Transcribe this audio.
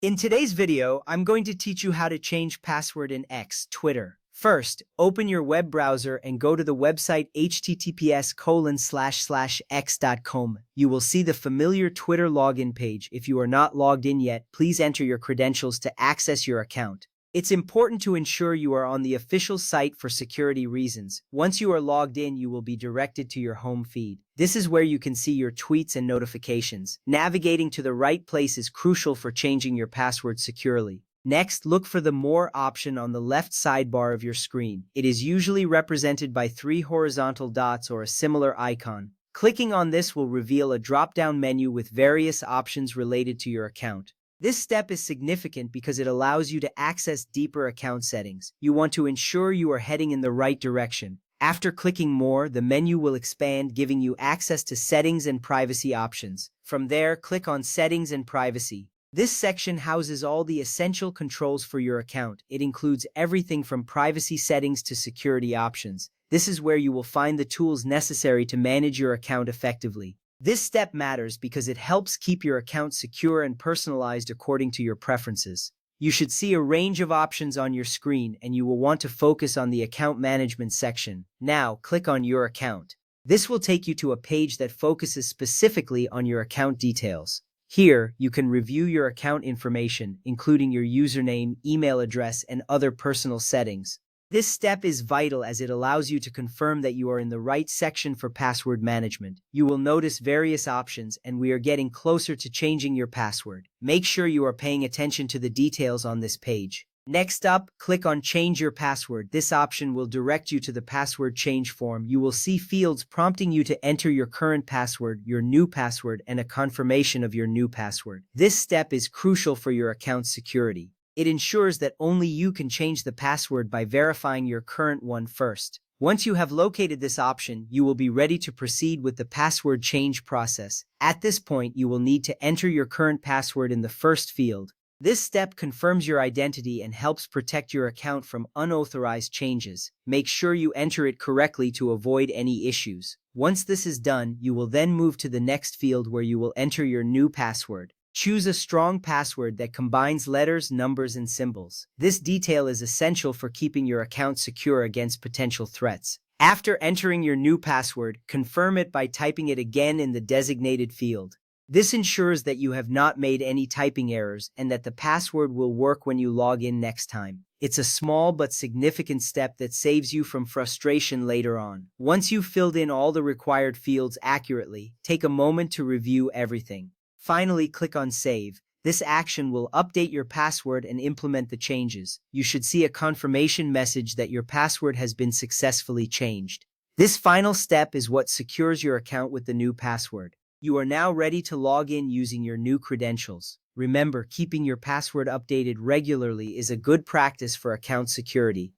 In today's video, I'm going to teach you how to change password in X, Twitter. First, open your web browser and go to the website https://x.com. You will see the familiar Twitter login page. If you are not logged in yet, please enter your credentials to access your account. It's important to ensure you are on the official site for security reasons. Once you are logged in, you will be directed to your home feed. This is where you can see your tweets and notifications. Navigating to the right place is crucial for changing your password securely. Next, look for the More option on the left sidebar of your screen. It is usually represented by 3 horizontal dots or a similar icon. Clicking on this will reveal a drop-down menu with various options related to your account. This step is significant because it allows you to access deeper account settings. You want to ensure you are heading in the right direction. After clicking More, the menu will expand, giving you access to settings and privacy options. From there, click on Settings and Privacy. This section houses all the essential controls for your account. It includes everything from privacy settings to security options. This is where you will find the tools necessary to manage your account effectively. This step matters because it helps keep your account secure and personalized according to your preferences. You should see a range of options on your screen, and you will want to focus on the Account Management section. Now, click on Your Account. This will take you to a page that focuses specifically on your account details. Here, you can review your account information, including your username, email address, and other personal settings. This step is vital as it allows you to confirm that you are in the right section for password management. You will notice various options, and we are getting closer to changing your password. Make sure you are paying attention to the details on this page. Next up, click on Change Your Password. This option will direct you to the password change form. You will see fields prompting you to enter your current password, your new password, and a confirmation of your new password. This step is crucial for your account's security. It ensures that only you can change the password by verifying your current one first. Once you have located this option, you will be ready to proceed with the password change process. At this point, you will need to enter your current password in the first field. This step confirms your identity and helps protect your account from unauthorized changes. Make sure you enter it correctly to avoid any issues. Once this is done, you will then move to the next field where you will enter your new password. Choose a strong password that combines letters, numbers, and symbols. This detail is essential for keeping your account secure against potential threats. After entering your new password, confirm it by typing it again in the designated field. This ensures that you have not made any typing errors and that the password will work when you log in next time. It's a small but significant step that saves you from frustration later on. Once you've filled in all the required fields accurately, take a moment to review everything. Finally, click on Save. This action will update your password and implement the changes. You should see a confirmation message that your password has been successfully changed. This final step is what secures your account with the new password. You are now ready to log in using your new credentials. Remember, keeping your password updated regularly is a good practice for account security.